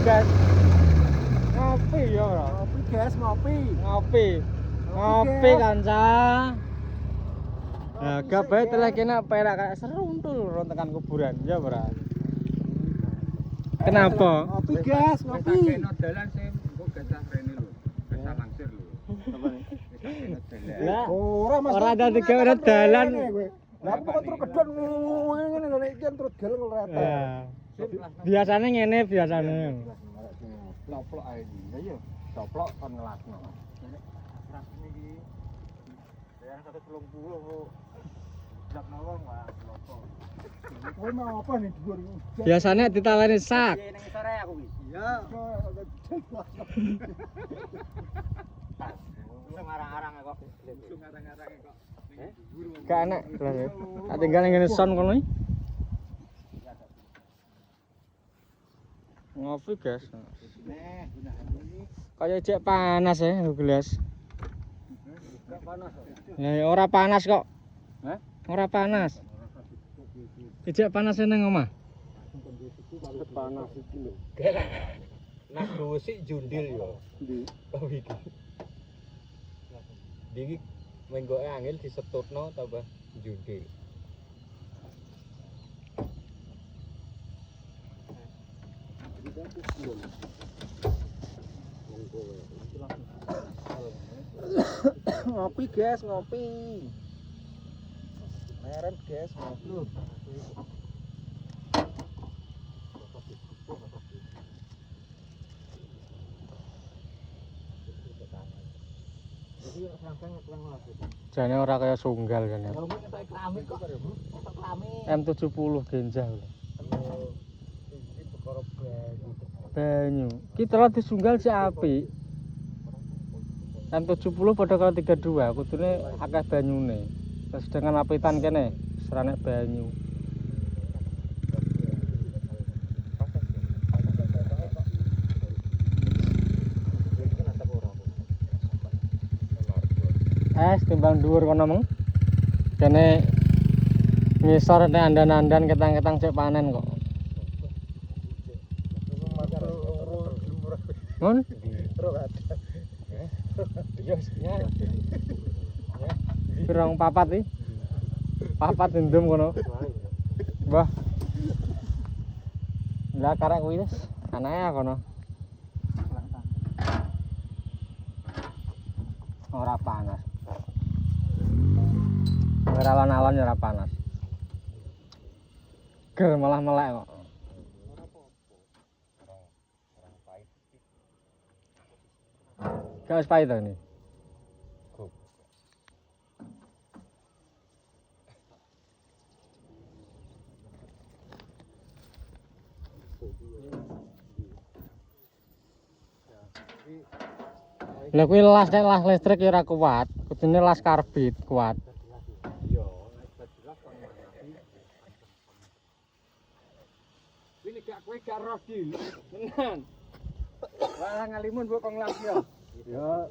gas. Ngopi ya, Bro. Ngopi guys, ngopi. Ngopi. Ngopi kanca. Nah, gabae telah kena perak kayak seruntul rontekan kuburan, ya, Bro. Kenapa? Ngopi guys, ngopi. Kena dalan sing engko gasah rene lho. Gasah langsir lho. Apa nih? Lah, Ora Mas. ora ada tiga ora dalan. Lah kok terus kedon ngene lho nek iki terus geleng rata. Ya. Biasanya ngene biasanya. Loplok ae iki. Lah iya, coplok kon ngelasno. Rasane iki bayar 130 kok. Jak nawang wah lopo. Kowe mau apa nih dhuwur? Biasanya ditawani sak. Ning sore aku iki. Iya. Langsung arang-arang kok. Langsung arang-arang kok. Gak enak lah ya. Tak tinggal ngene son kono iki. Ngopi, guys. Nih, Kayak cek panas ya gelas. gak panas. Lah ora panas kok. Hah? Ora panas. Ijek panas nang omah. Panas iki lho. Nak gosik jundil yo. Ndi? Oh iki. Iki menggoke angel disetutno tambah jundil. Ngopi guys, ngopi. Meren guys, ngopi. Jane ora kaya sunggal jane. Keramik kok karo keramik. M70 genjah lho. Iki perkara Banyu. Ki terus disunggal si apik. M70 padha karo 32, kudune akeh banyune. Terus dengan apitan kene, seranek banyu. Timbang dhuwur kono meng. Kene ngisor nek andan-andan ketang-ketang cek panen kok. Mun? Pirang papat iki? Papat ndem kono. Mbah. Lah karek kuwi wis anae kono. Ora panas. Ora alon-alon ora panas. Ger malah melek kok. Gak wis pahit to ini. Lah kuwi las nek las listrik ya ora kuat, kudune las karbit kuat. Iya, nek jelas kon ngerti. Ini gak kowe gak roh di. Tenan. Wah ngalimun mbok kong las yo. Ya.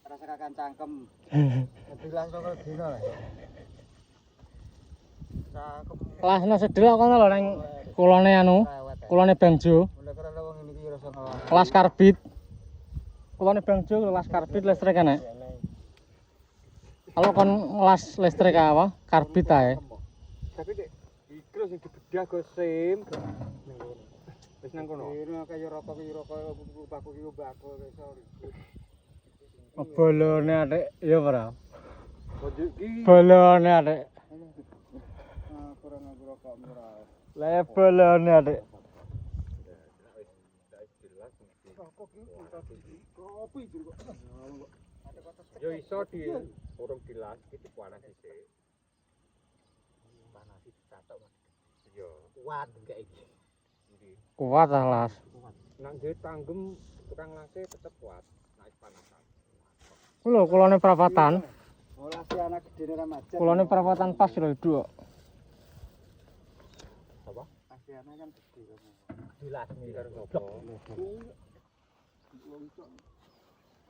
Rasa kakan cangkem. Dilas kok dino lah. Cangkem. Lasno sedelok kono lho nang kulone anu, kulone Bangjo. Mulai karo wong ngene iki rasa ngelas. Las karbit. Kulone Bangjo las karbit listrik enek. Kalau kon las listrik apa? Karbit ae. Tapi dek ikro sing dibedah go sim. Wis nang kono. Ora kaya rokok baku iki mbako iso ribut. Bolone atik ya ora. Ojo iki Bolone atik. kurang nganggo rokok murah. Lah bolone atik. Rokok iki kopi kok. Yo iso di urung dilas iki panas sithik. Panas iki catok Mas. Iya, kuat enggak iki. Kuat ah las. Nang dhewe tanggem tukang lase tetep kuat. Naik panasan. Lho kulone perapatan. Olah si anak gedene remaja. Kulone perapatan pas lho Duk. Apa? Asiana kan gede kan. Dilasmi karo sapa?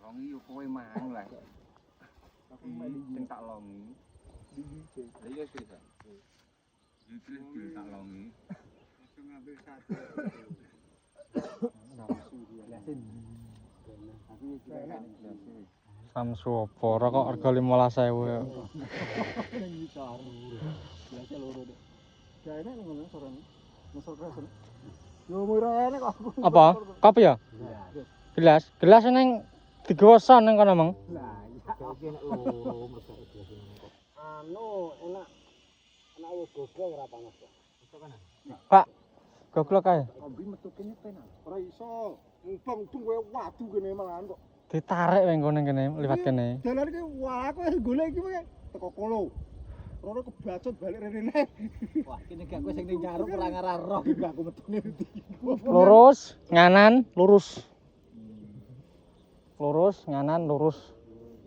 Longi yo kowe mang lah. Sing tak longi. Lah iya sih. Iki tak longi. Langsung ngambil satu. Samsu apa ora kok rega 15.000 ya. Ning bisa. Biasa loro deh. Gak enak ngono sorone. Mesor keras. Yo murah enak kok. Apa? Kopi ya? Gelas. Gelas neng digoso neng kono, Mang. Lah, iya iki enak loro mesor keras. Anu enak. Enak wis gogol ora panas kok. Iso kan? Pak. Goblok kae. Kombi metuke nyepen. Ora iso. Mumpung kowe wadu kene malahan kok. Ditarik weng kono kene, liwat kene. Dalan iki wah kowe golek iki wae teko kolo. Ora kebacot balik rene. Wah, kene gak kowe sing ning jaruk ora ngarah roh iki aku metune ndi. Lurus, nganan, lurus. Lurus, nganan, lurus.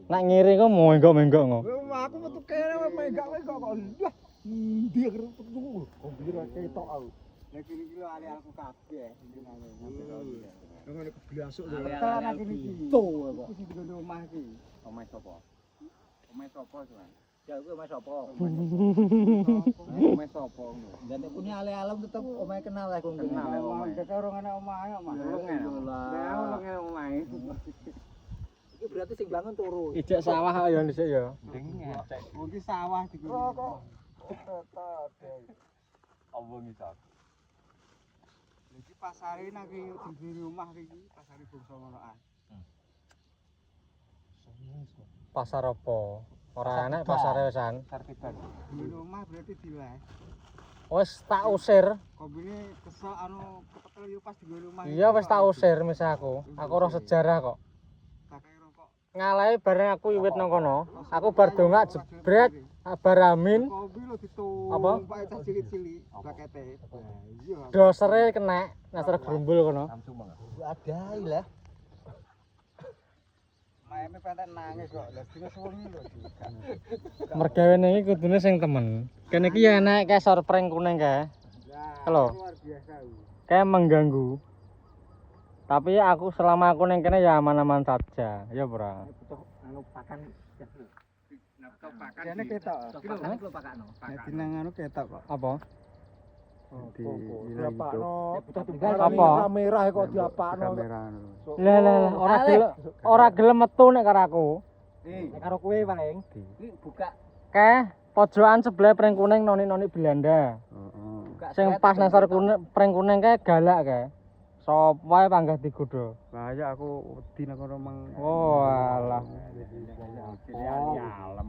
Nak ngiri kok menggok-menggok kok. Aku metu kene megak kowe kok lah. Ndi kerupuk ku. Kombi ra ketok aku. Lah kene lho ali-aliku kabeh jenenge nyampe roli. Ngono keblasuk lho. Tekan aku iki. Tuh kok. Iki di omah iki. Omah sapa? Omah sapa, Tuan? Ya kuwi omah sapa? Omah sapa ngono. Dan puni ale-alem tetep omahe kenal lah kok. Kenal ya omah. Kek ora ana omah ae omah. Lah ono omah. Iki berarti sing bangun turu. Ijek sawah kok ya dhisik ya. Ngecek. Iki sawah iki. Kok Allah misal. Iki pasare nang di rumah iki, pasare bangsa ngonoan. Pasar apa? Ora enak pasare wisan. Sartiban. Di rumah berarti diles. Wis tak usir. Kombine kesel anu kepetel yo pas di rumah. Iya wis tak usir misal aku. Aku ora sejarah kok. Kakek rokok. Ngalahi bareng aku wiwit nang kono. Aku bar dongak jebret, bar amin. Kombi lho ditung. Apa? Pak cah cilik-cilik pakete. Iya. Dosere kena nasar gerumbul kono. ada lah. Maeme pentek nangis kok. Lah dino suwengi lho. Mergawene iki kudune sing temen. Kene iki ya enak kae sorpreng kuning kae. Halo. Luar biasa. Kayak mengganggu. Tapi aku selama aku neng kene ya aman-aman saja. Ya, Bro. Butuh anu pakan Nafsu pakan. Kene ketok. Kilo pakano. Nek dinang anu ketok kok. Apa? Diapakno. Apa? Merah kok diapakno. Lah ora gelem metu nek karo aku. Nek karo kowe paling. Iki buka Kae pojokan sebelah pring kuning noni-noni Belanda. buka Sing pas nasar kuning pring kuning kae galak kae. Sapa wae panggah digodho. Bahaya aku wedi nang kono mang. Oh alah. Alem.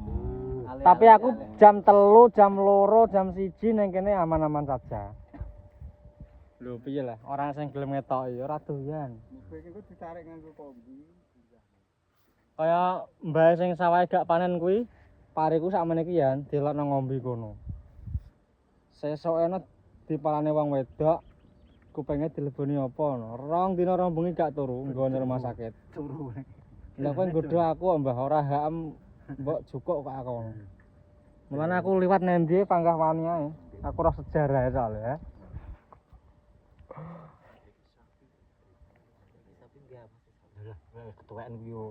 Tapi aku jam 3, jam 2, jam 1 neng kene aman-aman saja. Lho piye lah, orang sing gelem ngetoki ora doyan. Kowe iki ditarik nganggo kombi. Kaya mbae sing sawahe gak panen kuwi, pariku sakmene iki ya delok nang ngombe kono. Sesukene dipalane wong wedok, kupenge dileboni apa ngono. 2 dina 2 bengi gak turu nggone rumah sakit. Turu. Lah kowe nggodho aku mbah ora haem mbok jukuk kok aku. Mulane aku liwat nendi panggah wani ae. Aku ora sejarah soalnya ya. ketuaan ku yo